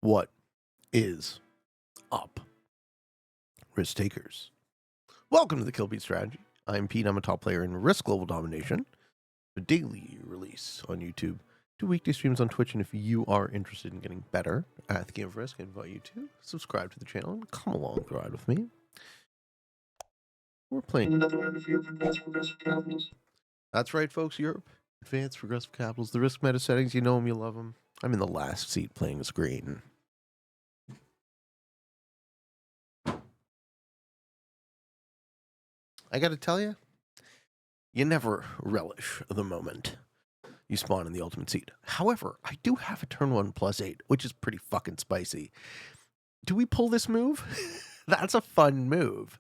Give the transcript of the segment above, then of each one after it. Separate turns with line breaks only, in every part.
What is up, risk takers? Welcome to the Kill Beat Strategy. I'm Pete. I'm a top player in Risk Global Domination, a daily release on YouTube, 2 weekday streams on Twitch, and if you are interested in getting better at the game of Risk, I invite you to subscribe to the channel and come along the ride with me. We're playing. That's right, folks. Europe, Advanced Progressive Capitals, the risk meta settings. You know them, you love them. I'm in the last seat playing as green. I got to tell you, you never relish the moment you spawn in the ultimate seat. However, I do have a turn 1 +8, which is pretty fucking spicy. Do we pull this move? That's a fun move.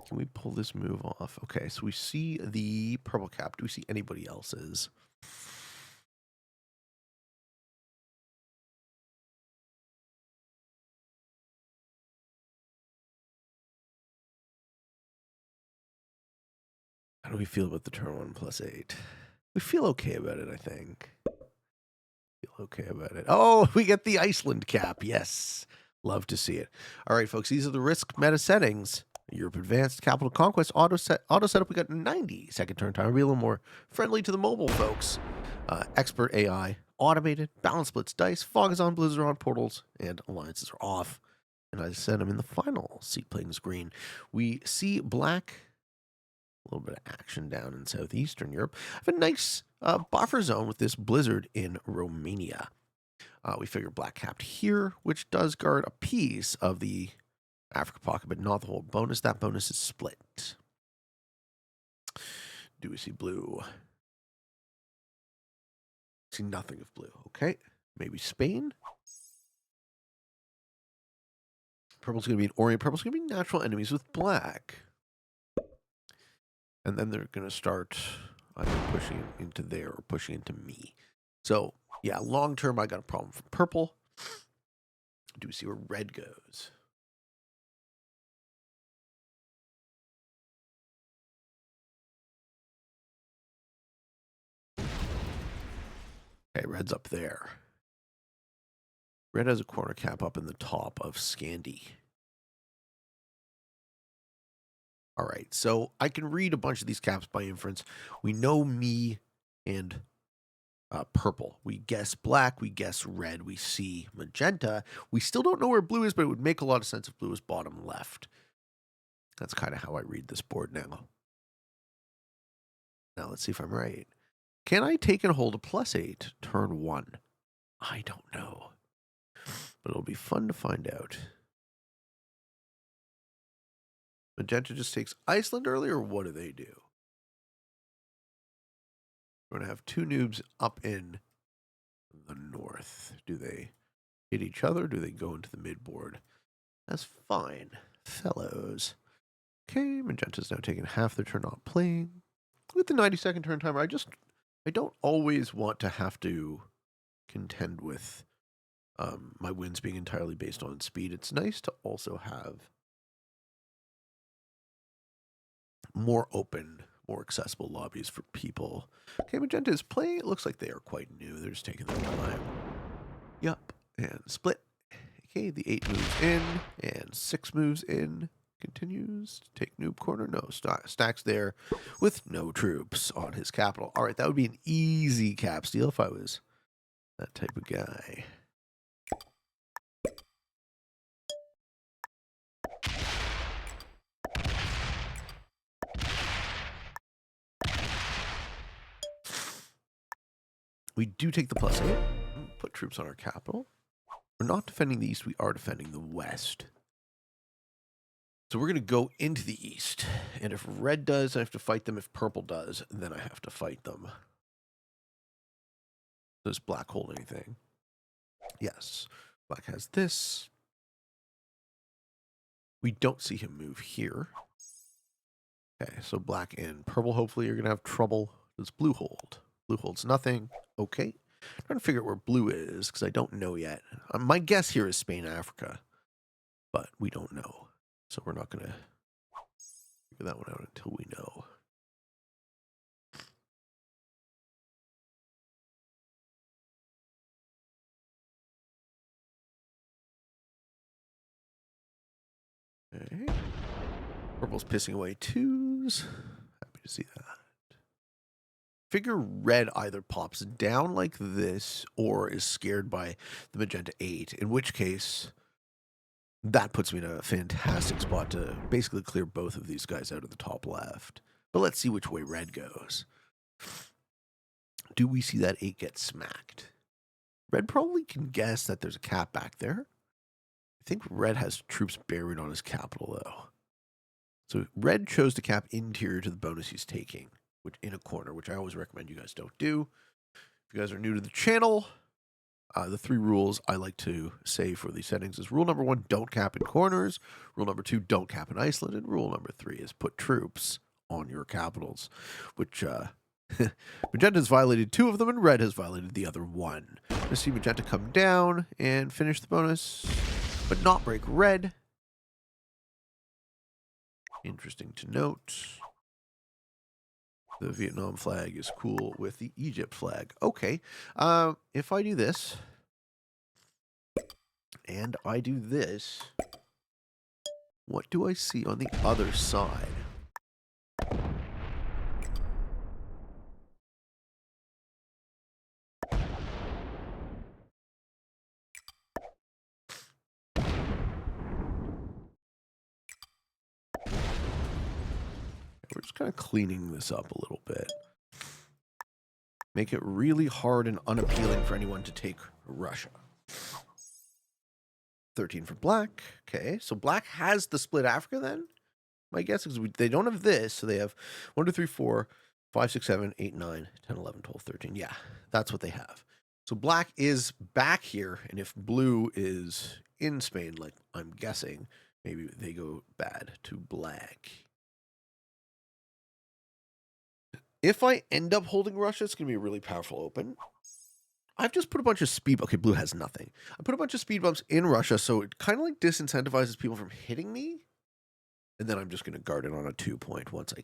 Can we pull this move off? Okay, so we see the purple cap. Do we see anybody else's? How do we feel about the turn 1 +8? We feel okay about it, I think. Feel okay about it. Oh, we get the Iceland cap. Yes. Love to see it. All right, folks, these are the risk meta settings. Europe Advanced, Capital Conquest, auto setup. We got 90-second turn time. Be a little more friendly to the mobile folks. Expert AI, automated, balance splits dice, fog is on, blizzard are on, portals, and alliances are off. And as I said, I'm in the final seat playing as green. We see black, a little bit of action down in southeastern Europe. I have a nice buffer zone with this blizzard in Romania. We figure black capped here, which does guard a piece of the Africa pocket, but not the whole bonus. That bonus is split. Do we see blue? See nothing of blue. Okay. Maybe Spain. Purple's going to be an Orient. Purple's going to be natural enemies with black. And then they're going to start either pushing into there or pushing into me. So, yeah, long term, I got a problem for purple. Do we see where red goes? Okay, red's up there. Red has a corner cap up in the top of Scandi. All right, so I can read a bunch of these caps by inference. We know me and purple. We guess black, we guess red, we see magenta. We still don't know where blue is, but it would make a lot of sense if blue was bottom left. That's kind of how I read this board now. Now let's see if I'm right. Can I take and hold a +8 turn 1? I don't know, but it'll be fun to find out. Magenta just takes Iceland early, or what do they do? We're going to have 2 noobs up in the north. Do they hit each other? Or do they go into the mid board? That's fine, fellows. Okay, Magenta's now taking half their turn not playing. With the 90-second turn timer, I don't always want to have to contend with my wins being entirely based on speed. It's nice to also have more open, more accessible lobbies for people. Okay, Magenta is playing. It looks like they are quite new. They're just taking their time. Yup. And split. Okay, the 8 moves in and 6 moves in. Continues to take noob corner. No, stacks there with no troops on his capital. All right, that would be an easy cap steal if I was that type of guy. We do take the +8. Put troops on our capital. We're not defending the east. We are defending the west. So we're going to go into the east. And if red does, I have to fight them. If purple does, then I have to fight them. Does black hold anything? Yes. Black has this. We don't see him move here. Okay, so black and purple hopefully are going to have trouble. Does blue hold? Blue holds nothing. Okay. I'm trying to figure out where blue is because I don't know yet. My guess here is Spain, Africa, but we don't know. So we're not going to figure that one out until we know. Okay. Purple's pissing away 2s. Happy to see that. Figure red either pops down like this or is scared by the magenta 8, in which case that puts me in a fantastic spot to basically clear both of these guys out of the top left. But let's see which way red goes. Do we see that 8 get smacked? Red probably can guess that there's a cap back there. I think red has troops buried on his capital, though. So red chose to cap interior to the bonus he's taking, which in a corner, which I always recommend you guys don't do. If you guys are new to the channel, the 3 rules I like to say for these settings is rule number 1, don't cap in corners. Rule number 2, don't cap in Iceland. And rule number 3 is put troops on your capitals, which Magenta has violated 2 of them and red has violated the other 1. Let's see Magenta come down and finish the bonus, but not break red. Interesting to note. The Vietnam flag is cool with the Egypt flag. Okay. If I do this, and I do this, what do I see on the other side? We're just kind of cleaning this up a little bit. Make it really hard and unappealing for anyone to take Russia. 13 for black. Okay, so black has the split Africa then? My guess is they don't have this, so they have 1, 2, 3, 4, 5, 6, 7, 8, 9, 10, 11, 12, 13. Yeah, that's what they have. So black is back here, and if blue is in Spain, like I'm guessing, maybe they go bad to black. If I end up holding Russia, it's going to be a really powerful open. I've just put a bunch of speed... Okay, blue has nothing. I put a bunch of speed bumps in Russia, so it kind of like disincentivizes people from hitting me. And then I'm just going to guard it on a 2-point once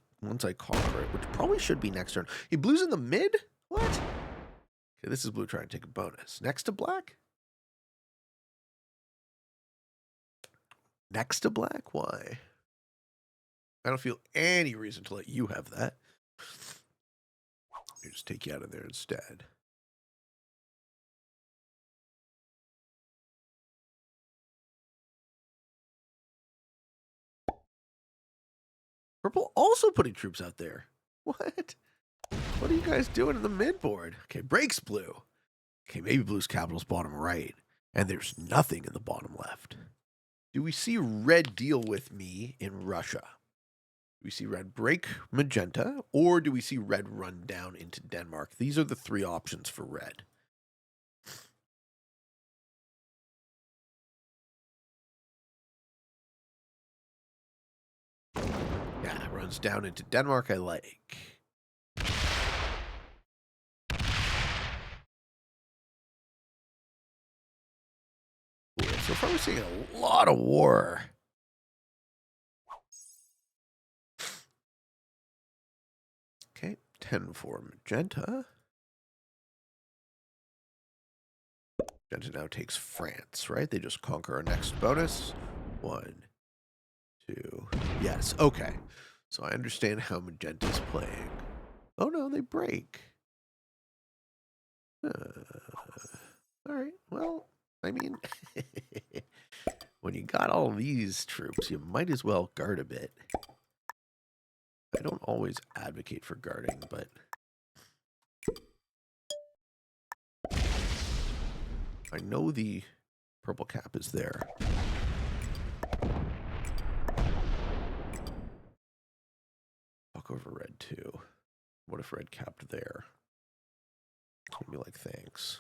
I conquer it, which probably should be next turn. Hey, blue's in the mid? What? Okay, this is blue trying to take a bonus. Next to black? Next to black? Why? I don't feel any reason to let you have that. Let me just take you out of there instead. Purple also putting troops out there. What? What are you guys doing in the midboard? Okay, breaks blue. Okay, maybe blue's capital's bottom right. And there's nothing in the bottom left. Do we see red deal with me in Russia? Do we see red break magenta? Or do we see red run down into Denmark? These are the 3 options for red. Yeah, runs down into Denmark, I like. So far we're seeing a lot of war. Okay, 10 for magenta. Magenta now takes France, right? They just conquer our next bonus. 1, 2. Yes, okay. So I understand how magenta's playing. Oh no, they break. All right, well, I mean, when you got all these troops, you might as well guard a bit. I don't always advocate for guarding, but I know the purple cap is there. Fuck over red too. What if red capped there? It's gonna be like, thanks.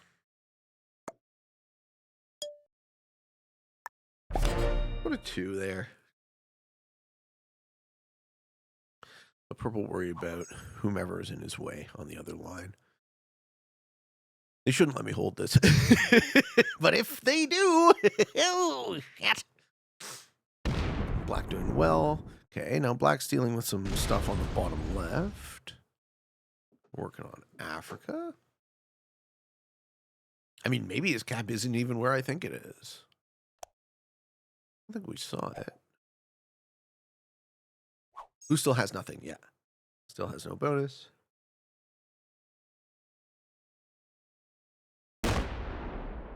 Put a 2 there. The purple worry about whomever is in his way on the other line. They shouldn't let me hold this. But if they do, oh, shit. Black doing well. Okay, now black's dealing with some stuff on the bottom left. Working on Africa. I mean, maybe his cap isn't even where I think it is. I think we saw it. Blue still has nothing. Yeah. Still has no bonus.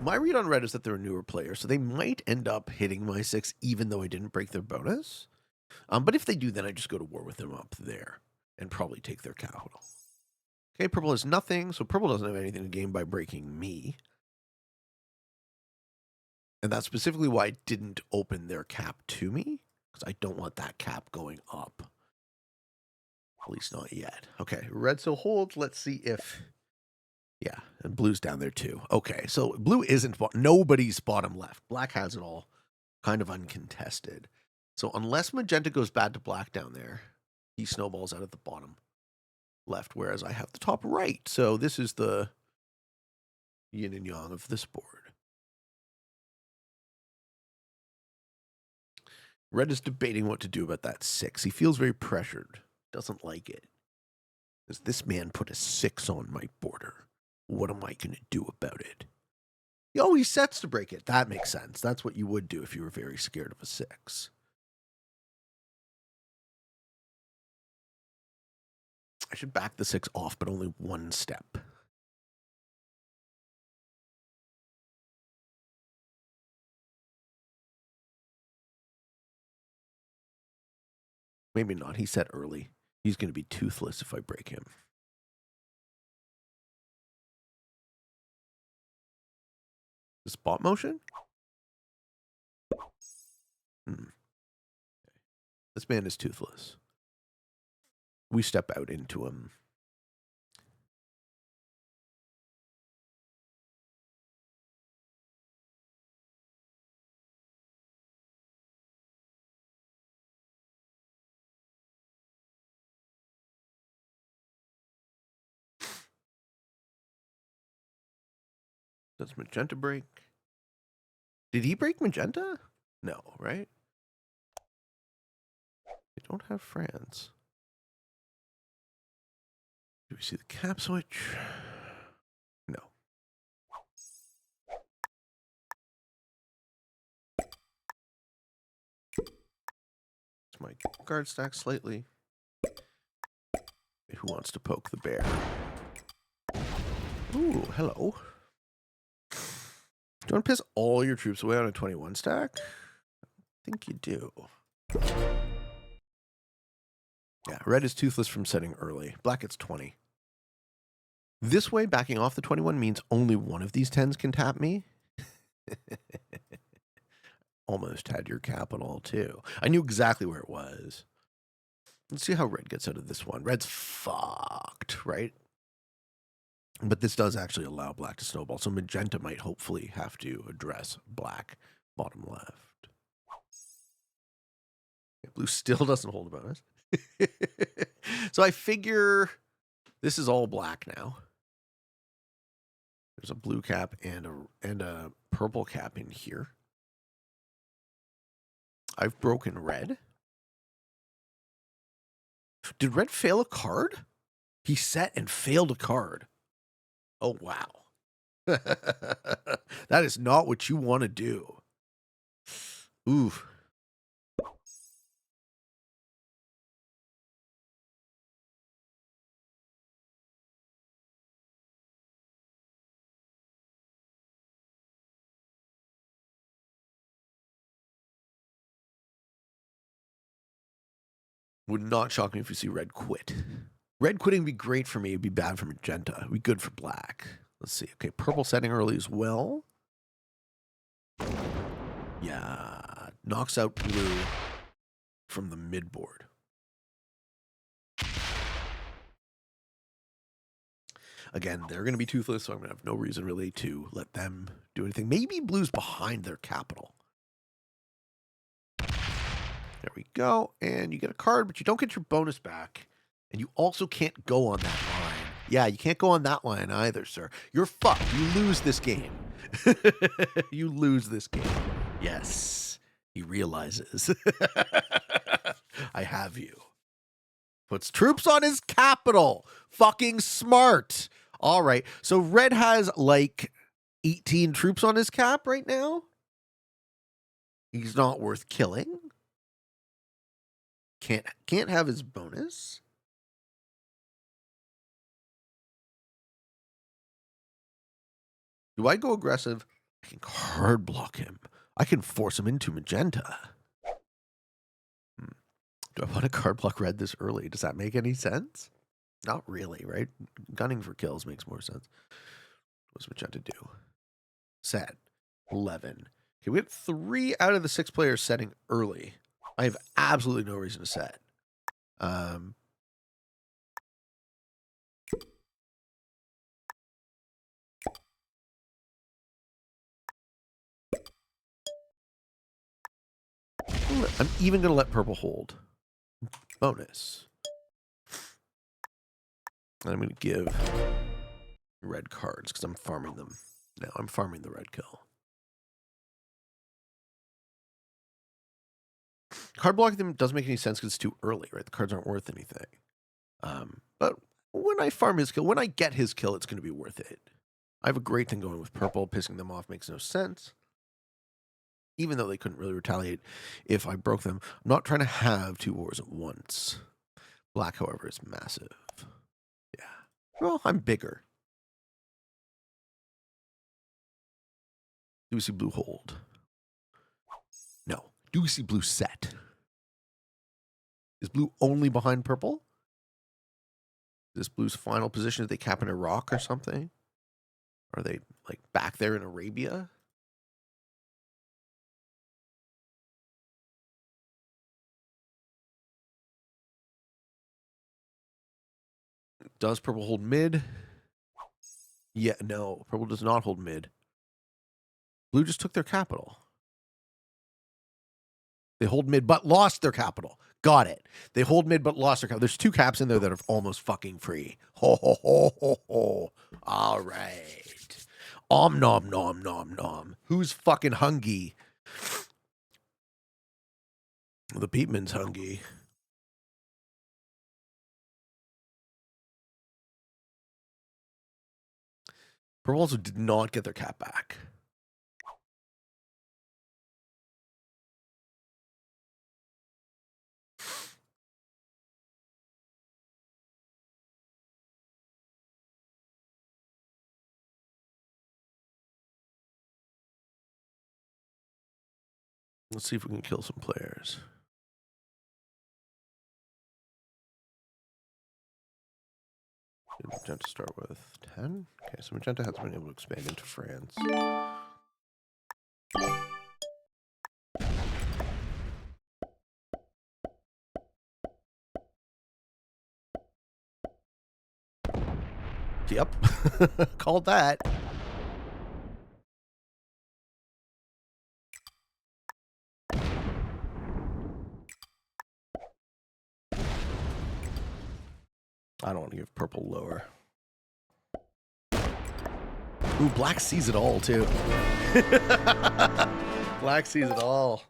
My read on red is that they're a newer player, so they might end up hitting my 6 even though I didn't break their bonus. But if they do, then I just go to war with them up there and probably take their capital. Okay, purple has nothing, so purple doesn't have anything to gain by breaking me. And that's specifically why I didn't open their cap to me, because I don't want that cap going up. At least not yet. Okay, red still holds. Let's see if... Yeah, and blue's down there too. Okay, so blue isn't... Nobody's bottom left. Black has it all kind of uncontested. So unless magenta goes bad to black down there, he snowballs out at the bottom left, whereas I have the top right. So this is the yin and yang of this board. Red is debating what to do about that 6. He feels very pressured. Doesn't like it. Does this man put a 6 on my border? What am I going to do about it? Oh, he sets to break it. That makes sense. That's what you would do if you were very scared of a 6. I should back the 6 off, but only one step. Maybe not. He set early. He's going to be toothless if I break him. The spot motion? This man is toothless. We step out into him. Does magenta break? Did he break magenta? No, right? They don't have France. Do we see the cap switch? No. It's my guard stack slightly. Who wants to poke the bear? Ooh, hello. Do you want to piss all your troops away on a 21 stack? I think you do. Yeah, red is toothless from setting early. Black gets 20. This way, backing off the 21 means only one of these 10s can tap me. Almost had your capital, too. I knew exactly where it was. Let's see how red gets out of this one. Red's fucked, right? But this does actually allow black to snowball, so magenta might hopefully have to address black bottom left. Yeah, blue still doesn't hold a bonus. So I figure this is all black now. There's a blue cap and a purple cap in here. I've broken red. Did red fail a card? He set and failed a card. Oh, wow. That is not what you want to do. Oof. Would not shock me if you see red quit. Red quitting would be great for me. It'd be bad for magenta. It'd be good for black. Let's see. Okay, purple setting early as well. Yeah. Knocks out blue from the midboard. Again, they're going to be toothless, so I'm going to have no reason really to let them do anything. Maybe blue's behind their capital. There we go. And you get a card, but you don't get your bonus back. And you also can't go on that line. Yeah, you can't go on that line either, sir. You're fucked. You lose this game. You lose this game. Yes. He realizes. I have you. Puts troops on his capital. Fucking smart. All right. So red has like 18 troops on his cap right now. He's not worth killing. Can't have his bonus. Do I go aggressive? I can card block him. I can force him into magenta. Do I want to card block red this early? Does that make any sense? Not really, right? Gunning for kills makes more sense. What's magenta do? Set 11. Okay, we get 3 out of the 6 players setting early. I have absolutely no reason to set. I'm even going to let purple hold. Bonus. And I'm going to give red cards because I'm farming them. Now I'm farming the red kill. Card blocking them doesn't make any sense because it's too early, right? The cards aren't worth anything. But when I farm his kill, when I get his kill, it's going to be worth it. I have a great thing going with purple. Pissing them off makes no sense. Even though they couldn't really retaliate if I broke them. I'm not trying to have 2 wars at once. Black, however, is massive. Yeah. Well, I'm bigger. Do we see blue hold? No. Do we see blue set? Is blue only behind purple? Is this blue's final position? Did they cap in Iraq or something? Are they like back there in Arabia? Does purple hold mid? Yeah, no. Purple does not hold mid. Blue just took their capital. They hold mid but lost their capital. Got it. They hold mid but lost their capital. There's 2 caps in there that are almost fucking free. Ho, ho, ho, ho, ho. All right. Om nom nom nom nom. Who's fucking hungry? The Peatman's hungry. Purple also did not get their cap back. Let's see if we can kill some players. Magenta start with 10. Okay, so Magenta has been able to expand into France. Yep. Called that. I don't want to give purple lower. Ooh, black sees it all, too. Black sees it all.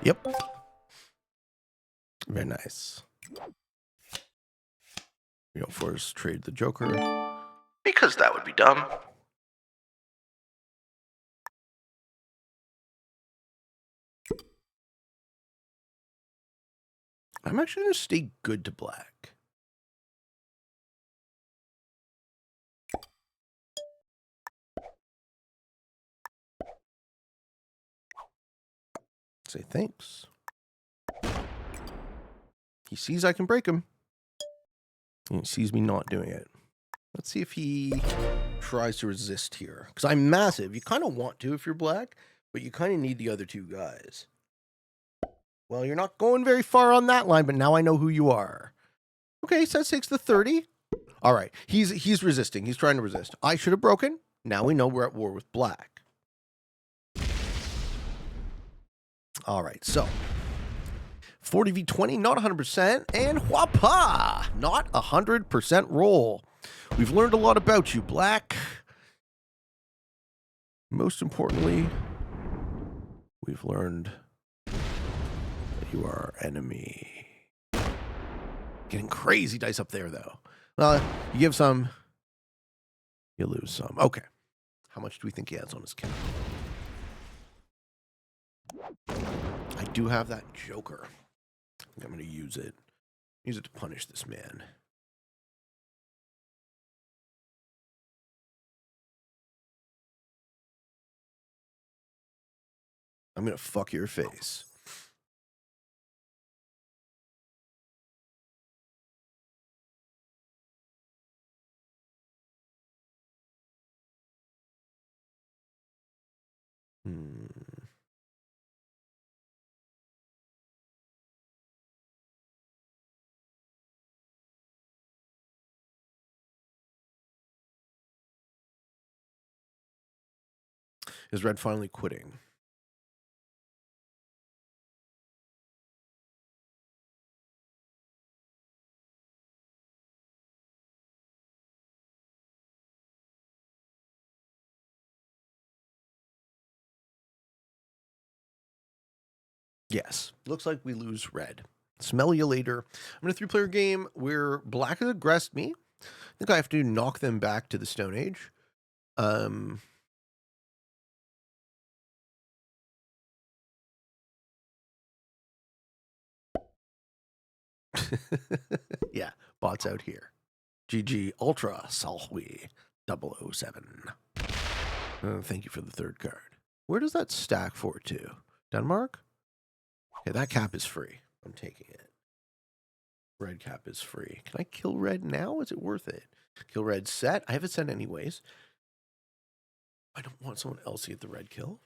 Yep. Very nice. We don't force trade the Joker. Because that would be dumb. I'm actually going to stay good to black. Say thanks. He sees I can break him. And he sees me not doing it. Let's see if he tries to resist here. Because I'm massive. You kind of want to if you're black, but you kind of need the other 2 guys. Well, you're not going very far on that line, but now I know who you are. Okay, set takes the 30. All right, he's resisting. He's trying to resist. I should have broken. Now we know we're at war with black. All right, so 40v20, not 100%. And whapa, not 100% roll. We've learned a lot about you, Black. Most importantly, we've learned that you are our enemy. Getting crazy dice up there, though. Well, you give some, you lose some. Okay. How much do we think he has on his cap? I do have that Joker. I think I'm going to use it. Use it to punish this man. I'm going to fuck your face. Is Red finally quitting? Yes. Looks like we lose Red. Smell you later. I'm in a 3-player game where Black has aggressed me. I think I have to knock them back to the Stone Age. Yeah, bots out here. GG Ultra Salhui 007. Thank you for the third card. Where does that stack for to? Denmark? Okay, that cap is free. I'm taking it. Red cap is free. Can I kill Red now? Is it worth it? Kill Red set? I have it set anyways. I don't want someone else to get the red kill.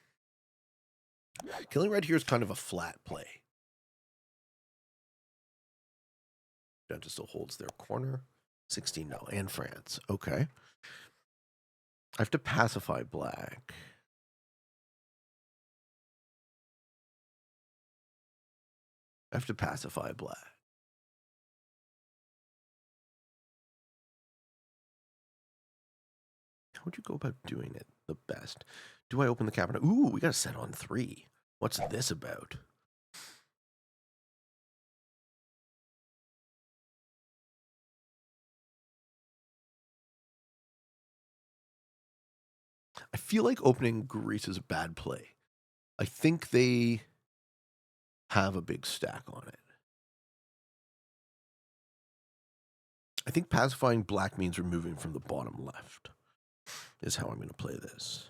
Killing Red here is kind of a flat play. Magenta still holds their corner. 16 no, and France. Okay. I have to pacify Black. I have to pacify Black. How would you go about doing it the best? Do I open the cabinet? Ooh, we got a set on 3. What's this about? I feel like opening Greece is a bad play. I think they have a big stack on it. I think pacifying Black means removing from the bottom left is how I'm going to play this.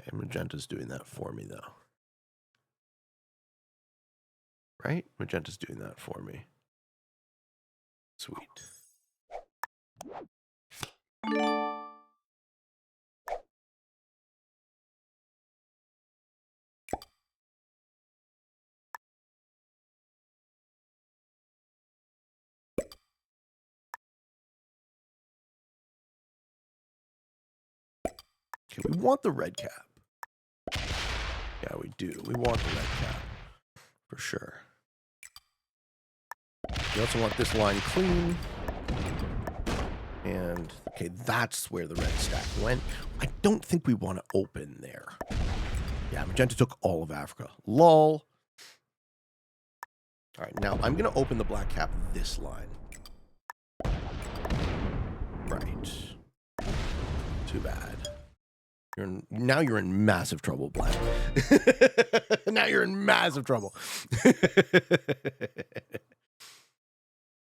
And Magenta's doing that for me, though. Right? Magenta's doing that for me. Sweet. Okay, we want the red cap. Yeah, we do. We want the red cap. For sure. We also want this line clean. And, okay, that's where the red stack went. I don't think we want to open there. Yeah, Magenta took all of Africa. Lol. All right, now I'm going to open the black cap this line. Right. Too bad. Now you're in massive trouble, Black. Now you're in massive trouble.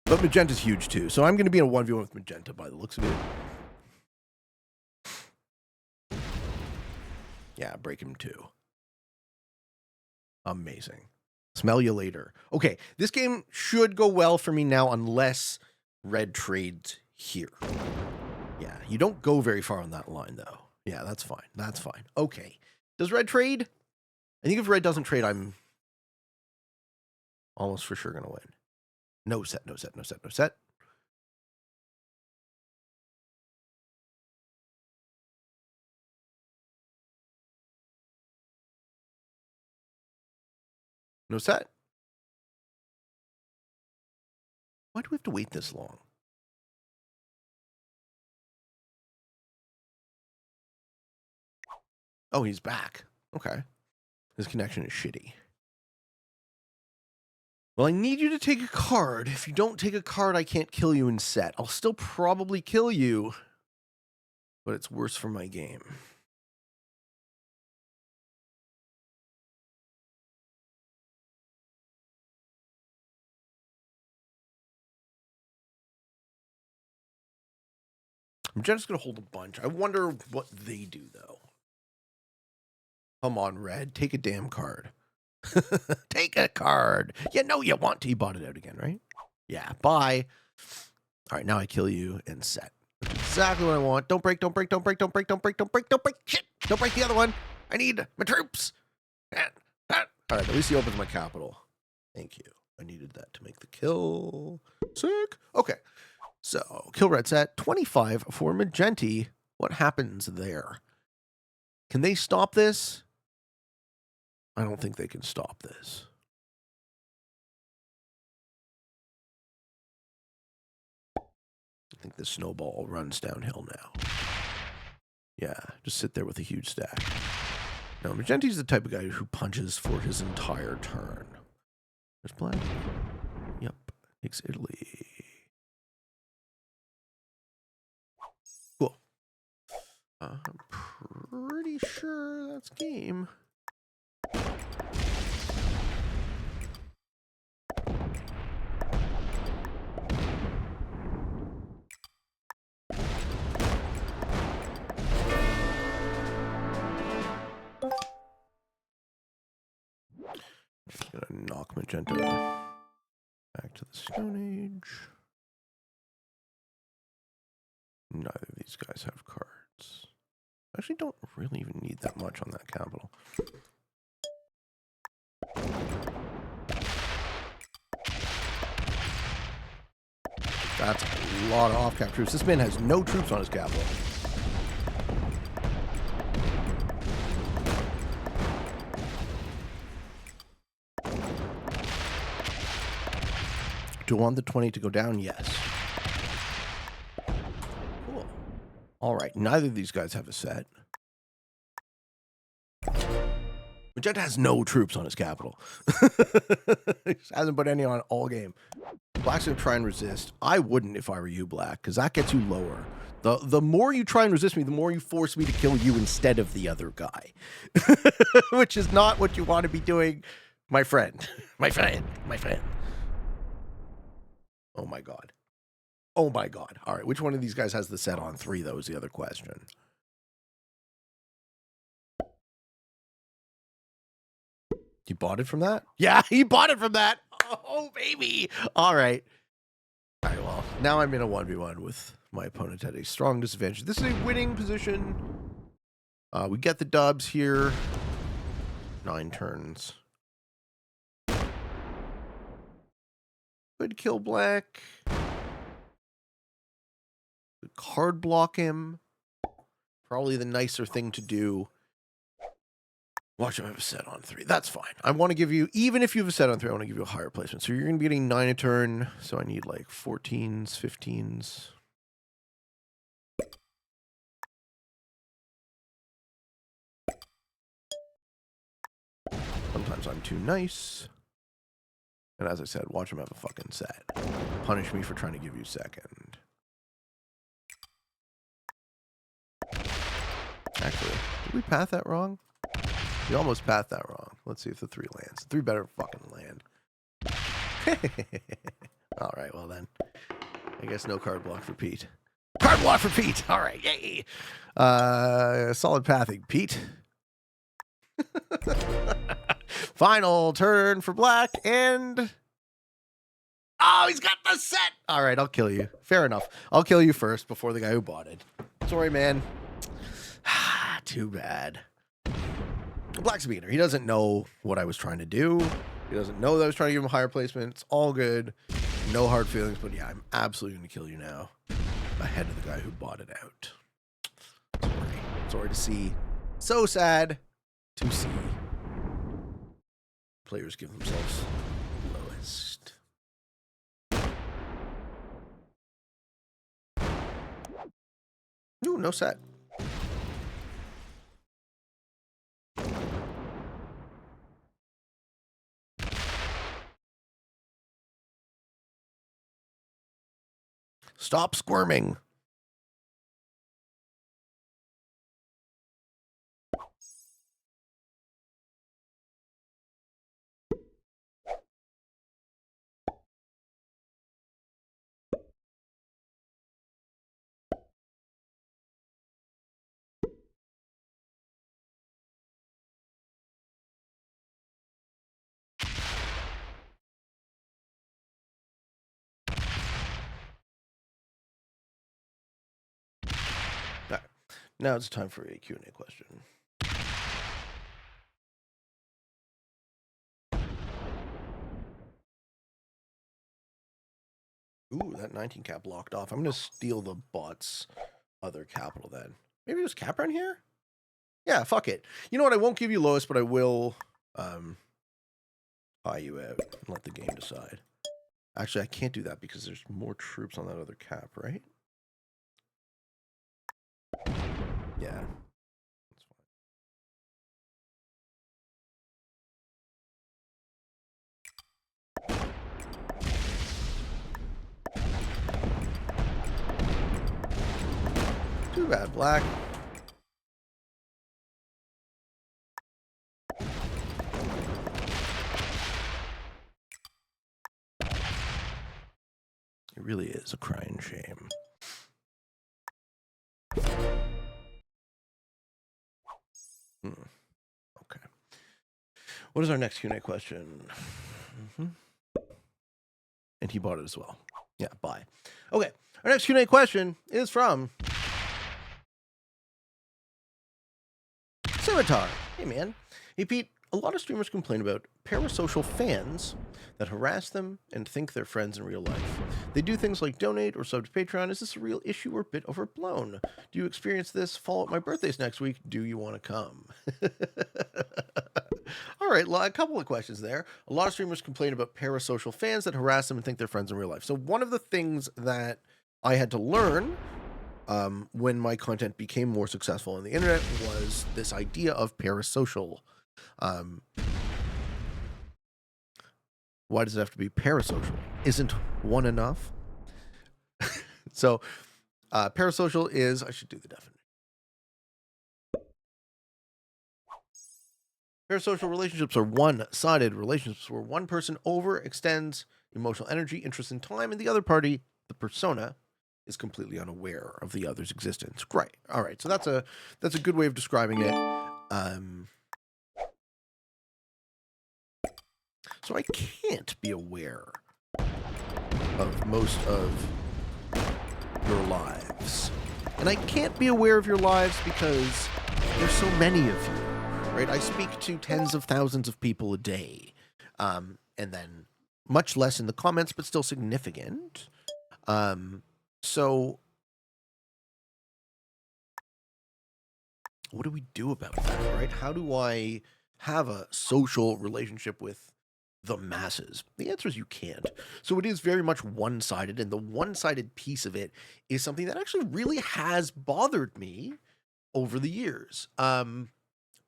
But Magenta's huge, too. So I'm going to be in a 1v1 with Magenta by the looks of it. Yeah, break him, too. Amazing. Smell you later. Okay, this game should go well for me now unless red trades here. Yeah, you don't go very far on that line, though. Yeah, that's fine. That's fine. Okay. Does red trade? I think if red doesn't trade, I'm almost for sure going to win. No set, no set, no set, no set. No set. Why do we have to wait this long? Oh, he's back. Okay. His connection is shitty. Well, I need you to take a card. If you don't take a card, I can't kill you in set. I'll still probably kill you, but it's worse for my game. I'm just going to hold a bunch. I wonder what they do, though. Come on, Red. Take a damn card. Take a card. You know you want to. You bought it out again, right? Yeah, bye. All right, now I kill you and set. That's exactly what I want. Don't break, don't break, don't break, don't break, don't break, don't break, don't break. Shit, don't break the other one. I need my troops. All right, at least he opens my capital. Thank you. I needed that to make the kill. Sick. Okay. So, kill red set, 25 for Magenti. What happens there? Can they stop this? I don't think they can stop this. I think the snowball runs downhill now. Yeah, just sit there with a huge stack. No, Magenti's the type of guy who punches for his entire turn. There's black. Yep, takes Italy. Cool. I'm pretty sure that's game. Just gonna knock Magenta back to the Stone Age. Neither of these guys have cards. I actually don't really even need that much on that capital. That's a lot of off-cap troops. This man has no troops on his capital. Do I want the 20 to go down? Yes. Cool. All right. Neither of these guys have a set. Magenta has no troops on his capital. He hasn't put any on all game. Black's going to try and resist. I wouldn't if I were you, Black, because that gets you lower. The more you try and resist me, the more you force me to kill you instead of the other guy. Which is not what you want to be doing, my friend. My friend. My friend. Oh, my God. Oh, my God. All right. Which one of these guys has the set on 3, though, is the other question. You bought it from that? Yeah, he bought it from that. Oh, baby. All right. All right, well, now I'm in a 1v1 with my opponent at a strong disadvantage. This is a winning position. We get the dubs here. 9 turns. Could kill Black. Could card block him. Probably the nicer thing to do. Watch him have a set on 3. That's fine. I want to give you, even if you have a set on 3, I want to give you a higher placement. So you're going to be getting 9 a turn. So I need like 14s, 15s. Sometimes I'm too nice. And as I said, watch him have a fucking set. Punish me for trying to give you second. Actually, did we path that wrong? We almost pathed that wrong. Let's see if the 3 lands. The 3 better fucking land. All right, well then. I guess no card block for Pete. Card block for Pete! All right, yay! Solid pathing, Pete. Final turn for Black, and... Oh, he's got the set! All right, I'll kill you. Fair enough. I'll kill you first before the guy who bought it. Sorry, man. Too bad. Black's a beginner. He doesn't know what I was trying to do. He doesn't know that I was trying to give him a higher placement. It's all good. No hard feelings, but yeah, I'm absolutely going to kill you now. Ahead of the guy who bought it out. Sorry. Sorry to see. So sad to see. Players give themselves lowest. Ooh, no set. Stop squirming. All right. Now it's time for a Q&A question. Ooh, that 19 cap locked off. I'm going to steal the bot's other capital then. Maybe just cap right here? Yeah, fuck it. You know what? I won't give you lowest, but I will buy you out and let the game decide. Actually, I can't do that because there's more troops on that other cap, right? Yeah. That's fine. Too bad, black. It really is a crying shame. Okay. What is our next Q&A question? And he bought it as well. Yeah, buy. Okay. Our next Q&A question is from Scimitar. Hey, man. Hey, Pete. A lot of streamers complain about parasocial fans that harass them and think they're friends in real life. They do things like donate or sub to Patreon. Is this a real issue or a bit overblown? Do you experience this? Follow up, my birthday's next week. Do you want to come? All right, a couple of questions there. A lot of streamers complain about parasocial fans that harass them and think they're friends in real life. So one of the things that I had to learn when my content became more successful on the internet was this idea of parasocial. Why does it have to be parasocial? Isn't one enough? So parasocial is, I should do the definition. Parasocial relationships are one-sided relationships where one person overextends emotional energy, interest, and time, and the other party, the persona, is completely unaware of the other's existence. Great. All right. So that's a good way of describing it. So I can't be aware of most of your lives. And I can't be aware of your lives because there's so many of you, right? I speak to tens of thousands of people a day. And then much less in the comments, but still significant. So what do we do about that, right? How do I have a social relationship with the masses? The answer is you can't. So it is very much one-sided, and the one-sided piece of it is something that actually really has bothered me over the years.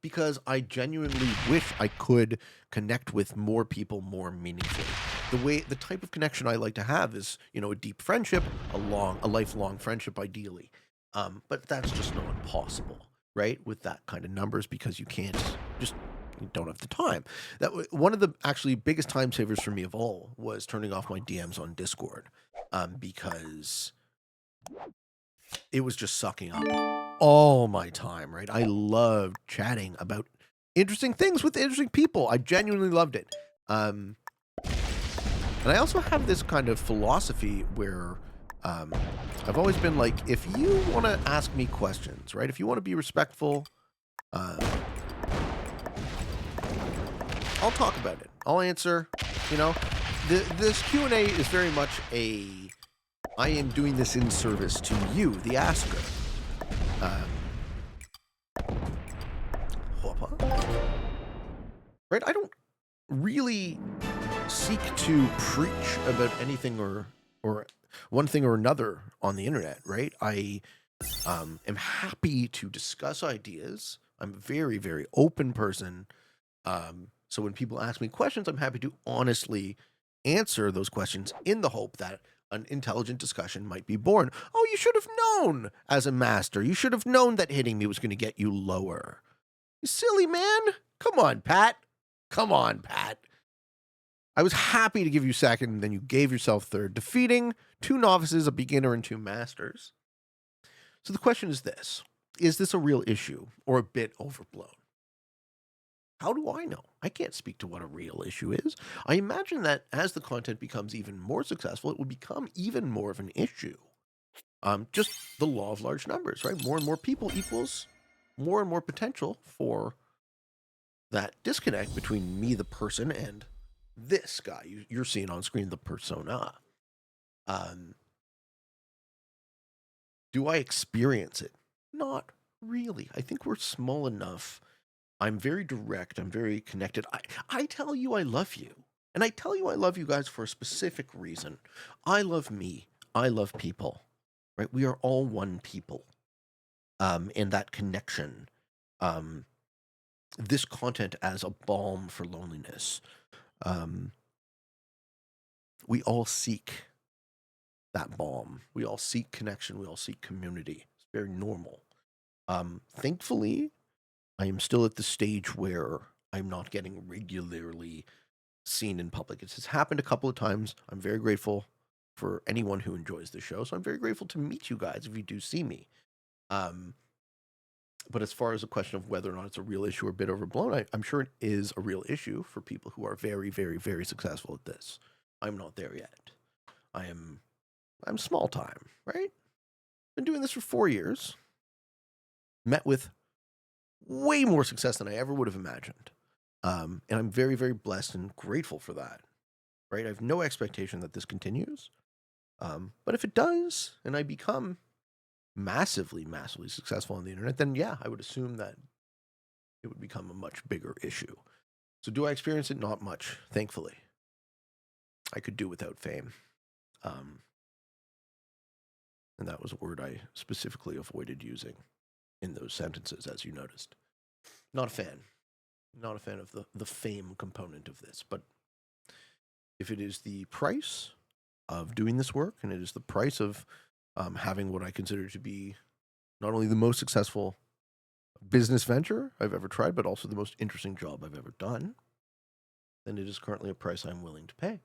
Because I genuinely wish I could connect with more people more meaningfully. The type of connection I like to have is, a deep friendship, a lifelong friendship, ideally. But that's just not possible, right? With that kind of numbers, because you don't have the time. One of the actually biggest time savers for me of all was turning off my DMs on Discord, because it was just sucking up all my time, right? I loved chatting about interesting things with interesting people. I genuinely loved it. And I also have this kind of philosophy where I've always been like, if you want to ask me questions, right? If you want to be respectful, I'll talk about it. I'll answer. This Q&A is very much I am doing this in service to you, the asker. Right? really seek to preach about anything or one thing or another on the internet, right? I am happy to discuss ideas. I'm a very, very open person. So when people ask me questions, I'm happy to honestly answer those questions in the hope that an intelligent discussion might be born. Oh, you should have known as a master. You should have known that hitting me was going to get you lower. You silly man. Come on, Pat. Come on, Pat. I was happy to give you second, and then you gave yourself third, defeating 2 novices, a beginner, and 2 masters. So the question is this: is this a real issue or a bit overblown? How do I know? I can't speak to what a real issue is. I imagine that as the content becomes even more successful, it will become even more of an issue. Just the law of large numbers, right? More and more people equals more and more potential for that disconnect between me, the person, and this guy you're seeing on screen, the persona. Do I experience it? Not really. I think we're small enough. I'm very direct. I'm very connected. I tell you I love you. And I tell you I love you guys for a specific reason. I love me. I love people. Right? We are all one people. And that connection. This content as a balm for loneliness. We all seek that balm. We all seek connection. We all seek community. It's very normal. Thankfully, I am still at the stage where I'm not getting regularly seen in public. It has happened a couple of times. I'm very grateful for anyone who enjoys the show. So I'm very grateful to meet you guys if you do see me. But as far as the question of whether or not it's a real issue or a bit overblown, I'm sure it is a real issue for people who are very, very, very successful at this. I'm not there yet. I'm small time, right? Been doing this for 4 years. Met with way more success than I ever would have imagined. And I'm very, very blessed and grateful for that, right? I have no expectation that this continues. But if it does, and I become massively, massively successful on the internet, then yeah, I would assume that it would become a much bigger issue. So do I experience it? Not much, thankfully. I could do without fame. And that was a word I specifically avoided using in those sentences, as you noticed. Not a fan. Not a fan of the fame component of this. But if it is the price of doing this work, and it is the price of having what I consider to be not only the most successful business venture I've ever tried, but also the most interesting job I've ever done, then it is currently a price I'm willing to pay.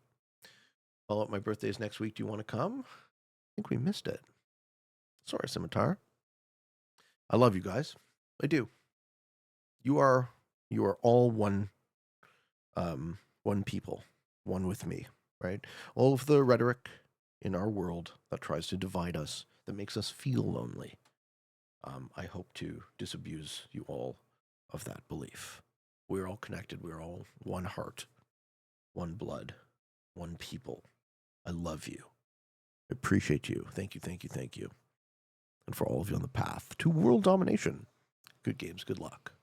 Follow up, my birthday is next week. Do you want to come? I think we missed it. Sorry, Scimitar. I love you guys. I do. You are all one people, one with me, right? All of the rhetoric in our world that tries to divide us, that makes us feel lonely. I hope to disabuse you all of that belief. We're all connected. We're all one heart, one blood, one people. I love you. I appreciate you. Thank you, thank you, thank you. And for all of you on the path to world domination, good games, good luck.